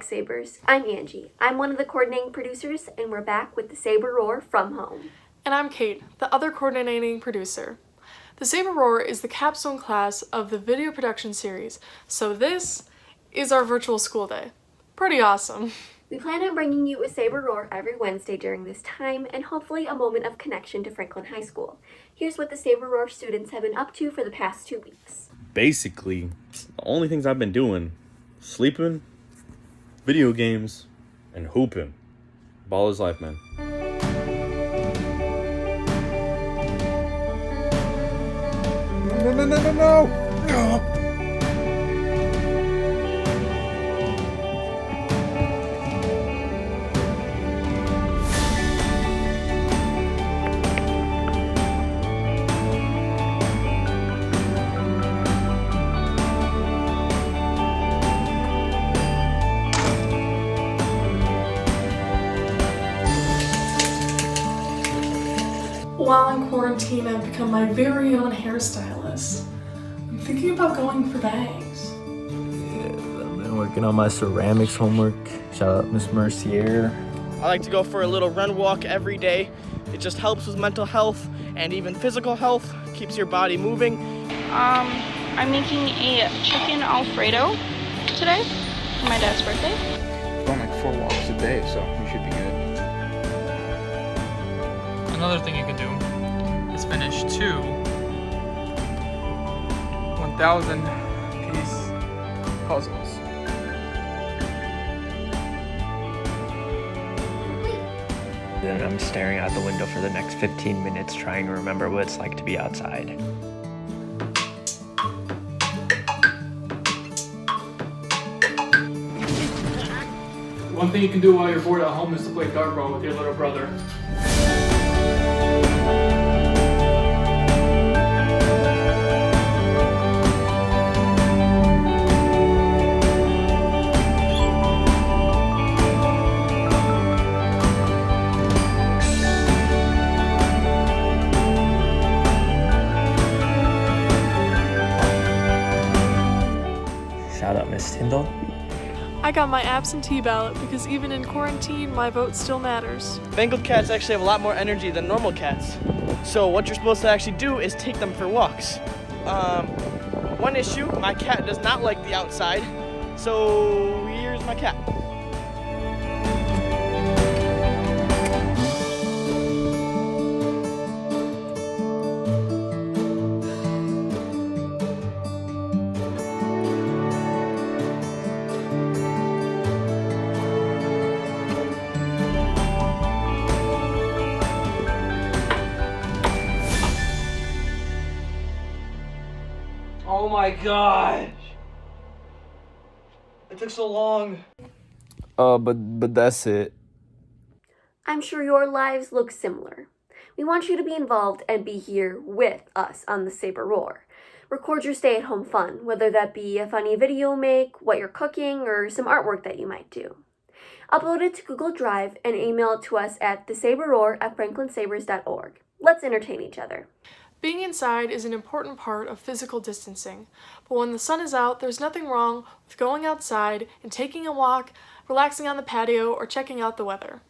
Sabers. I'm Angie. I'm one of the coordinating producers, and we're back with the Saber Roar from home. And I'm Kate, the other coordinating producer. The Saber Roar is the capstone class of the video production series, so this is our virtual school day. Pretty awesome. We plan on bringing you a Saber Roar every Wednesday during this time, and hopefully a moment of connection to Franklin High School. Here's what the Saber Roar students have been up to for the past 2 weeks. Basically, the only things I've been doing, sleeping, video games, and hooping. Ball is life, man. No! While in quarantine, I've become my very own hairstylist. I'm thinking about going for bangs. I've been working on my ceramics homework. Shout out Miss Mercier. I like to go for a little run walk every day. It just helps with mental health and even physical health, keeps your body moving. I'm making a chicken Alfredo today for my dad's birthday. Going like 4 walks a day, so we should be good. Another thing you can do is finish 2 1,000-piece puzzles. Then I'm staring out the window for the next 15 minutes trying to remember what it's like to be outside. One thing you can do while you're bored at home is to play dodgeball with your little brother. Shout out Miss Tyndall. I got my absentee ballot because even in quarantine, my vote still matters. Bengal cats actually have a lot more energy than normal cats. So what you're supposed to actually do is take them for walks. One issue, my cat does not like the outside. So here's my cat. Oh my gosh! It took so long. But that's it. I'm sure your lives look similar. We want you to be involved and be here with us on the Saber Roar. Record your stay-at-home fun, whether that be a funny video make, what you're cooking, or some artwork that you might do. Upload it to Google Drive and email it to us at thesaberroar@franklinsabers.org. Let's entertain each other. Being inside is an important part of physical distancing, but when the sun is out, there's nothing wrong with going outside and taking a walk, relaxing on the patio, or checking out the weather.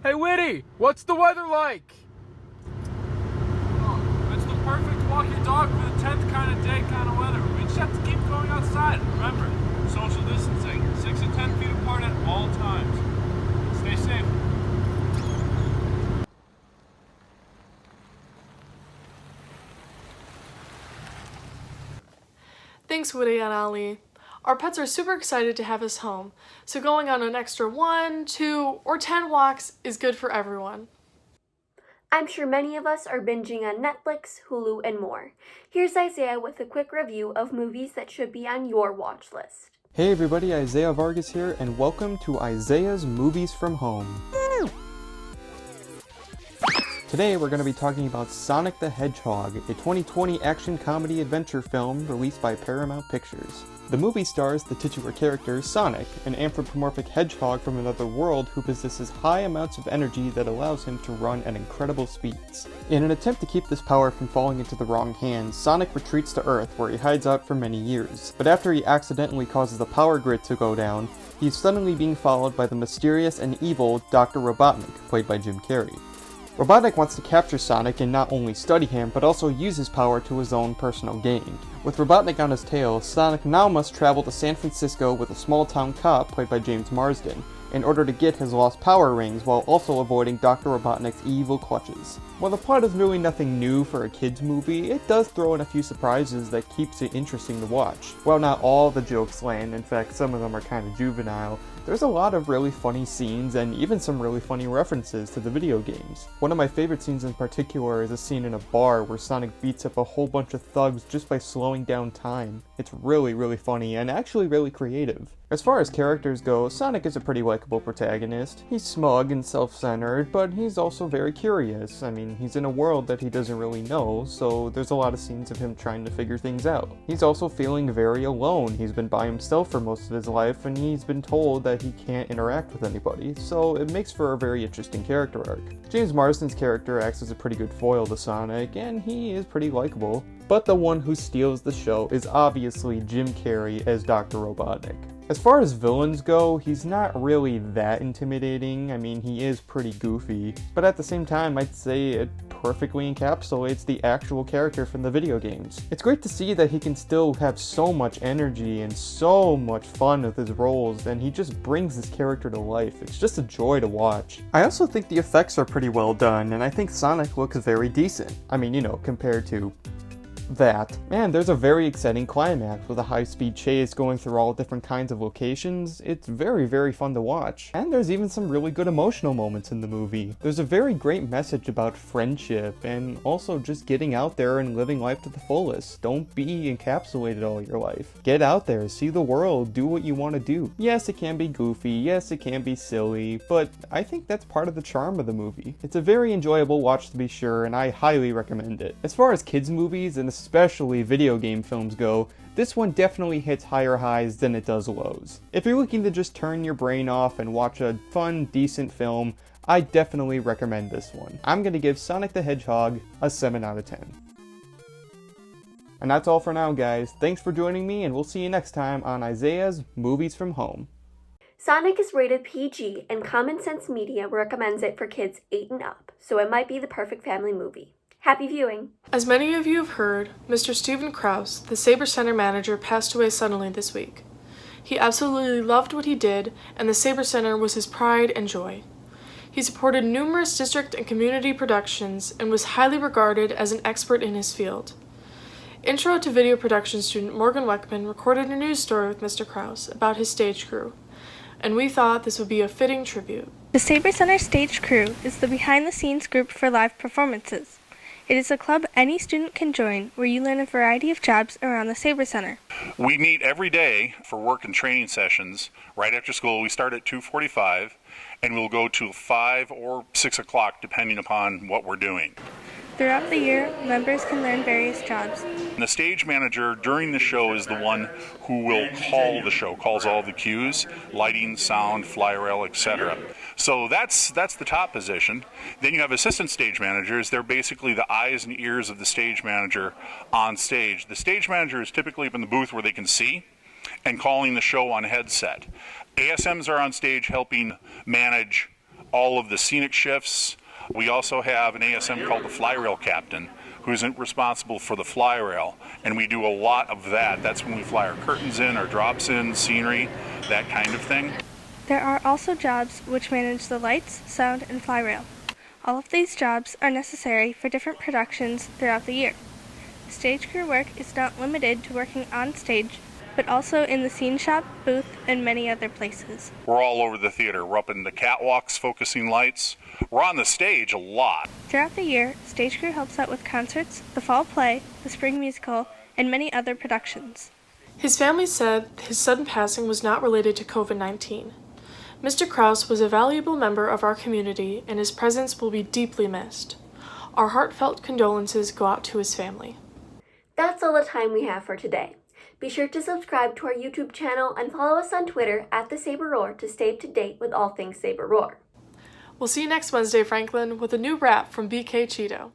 Hey Whitty, what's the weather like? Oh, it's the perfect walk your dog for the 10th kind of day kind of weather. We just have to keep going outside. Remember, social distancing, 6 to 10 feet apart at all times. Stay safe. Thanks, Whitty and Ali. Our pets are super excited to have us home, so going on an extra 1, 2, or 10 walks is good for everyone. I'm sure many of us are binging on Netflix, Hulu, and more. Here's Isaiah with a quick review of movies that should be on your watch list. Hey everybody, Isaiah Vargas here, and welcome to Isaiah's Movies from Home. Today we're going to be talking about Sonic the Hedgehog, a 2020 action comedy adventure film released by Paramount Pictures. The movie stars the titular character, Sonic, an anthropomorphic hedgehog from another world who possesses high amounts of energy that allows him to run at incredible speeds. In an attempt to keep this power from falling into the wrong hands, Sonic retreats to Earth where he hides out for many years. But after he accidentally causes the power grid to go down, he's suddenly being followed by the mysterious and evil Dr. Robotnik, played by Jim Carrey. Robotnik wants to capture Sonic and not only study him, but also use his power to his own personal gain. With Robotnik on his tail, Sonic now must travel to San Francisco with a small-town cop, played by James Marsden, in order to get his lost power rings while also avoiding Dr. Robotnik's evil clutches. While the plot is really nothing new for a kids movie, it does throw in a few surprises that keeps it interesting to watch. While not all the jokes land, in fact some of them are kind of juvenile, there's a lot of really funny scenes and even some really funny references to the video games. One of my favorite scenes in particular is a scene in a bar where Sonic beats up a whole bunch of thugs just by slowing down time. It's really funny and actually really creative. As far as characters go, Sonic is a pretty likable protagonist. He's smug and self-centered, but he's also very curious. I mean, he's in a world that he doesn't really know, so there's a lot of scenes of him trying to figure things out. He's also feeling very alone. He's been by himself for most of his life, and he's been told that he can't interact with anybody, so it makes for a very interesting character arc. James Marsden's character acts as a pretty good foil to Sonic, and he is pretty likable. But the one who steals the show is obviously Jim Carrey as Dr. Robotnik. As far as villains go, he's not really that intimidating. I mean, he is pretty goofy, but at the same time, I'd say it perfectly encapsulates the actual character from the video games. It's great to see that he can still have so much energy and so much fun with his roles, and he just brings his character to life. It's just a joy to watch. I also think the effects are pretty well done, and I think Sonic looks very decent. I mean, you know, compared to that. And there's a very exciting climax with a high-speed chase going through all different kinds of locations. It's very fun to watch. And there's even some really good emotional moments in the movie. There's a very great message about friendship and also just getting out there and living life to the fullest. Don't be encapsulated all your life. Get out there, see the world, do what you want to do. Yes, it can be goofy, yes, it can be silly, but I think that's part of the charm of the movie. It's a very enjoyable watch to be sure, and I highly recommend it. As far as kids movies and especially video game films go, this one definitely hits higher highs than it does lows. If you're looking to just turn your brain off and watch a fun, decent film, I definitely recommend this one. I'm gonna give Sonic the Hedgehog a 7 out of 10. And that's all for now, guys. Thanks for joining me, and we'll see you next time on Isaiah's Movies from Home. Sonic is rated PG, and Common Sense Media recommends it for kids 8 and up, so it might be the perfect family movie. Happy viewing! As many of you have heard, Mr. Stephen Krause, the Saber Center manager, passed away suddenly this week. He absolutely loved what he did, and the Saber Center was his pride and joy. He supported numerous district and community productions and was highly regarded as an expert in his field. Intro to video production student Morgan Weckman recorded a news story with Mr. Krause about his stage crew, and we thought this would be a fitting tribute. The Saber Center stage crew is the behind-the-scenes group for live performances. It is a club any student can join where you learn a variety of jobs around the Saber Center. We meet every day for work and training sessions. Right after school, we start at 2:45 and we'll go till 5 or 6 o'clock depending upon what we're doing. Throughout the year, members can learn various jobs. And the stage manager during the show is the one who will call the show, calls all the cues, lighting, sound, fly rail, etc. So that's the top position. Then you have assistant stage managers. They're basically the eyes and ears of the stage manager on stage. The stage manager is typically up in the booth where they can see and calling the show on headset. ASMs are on stage helping manage all of the scenic shifts. We also have an ASM called the fly rail captain, who's responsible for the fly rail, and we do a lot of that. That's when we fly our curtains in, our drops in, scenery, that kind of thing. There are also jobs which manage the lights, sound, and fly rail. All of these jobs are necessary for different productions throughout the year. Stage crew work is not limited to working on stage, but also in the scene shop, booth, and many other places. We're all over the theater. We're up in the catwalks, focusing lights. We're on the stage a lot. Throughout the year, stage crew helps out with concerts, the fall play, the spring musical, and many other productions. His family said his sudden passing was not related to COVID-19. Mr. Krause was a valuable member of our community, and his presence will be deeply missed. Our heartfelt condolences go out to his family. That's all the time we have for today. Be sure to subscribe to our YouTube channel and follow us on Twitter at the Saber Roar to stay up to date with all things Saber Roar. We'll see you next Wednesday, Franklin, with a new rap from BK Cheeto.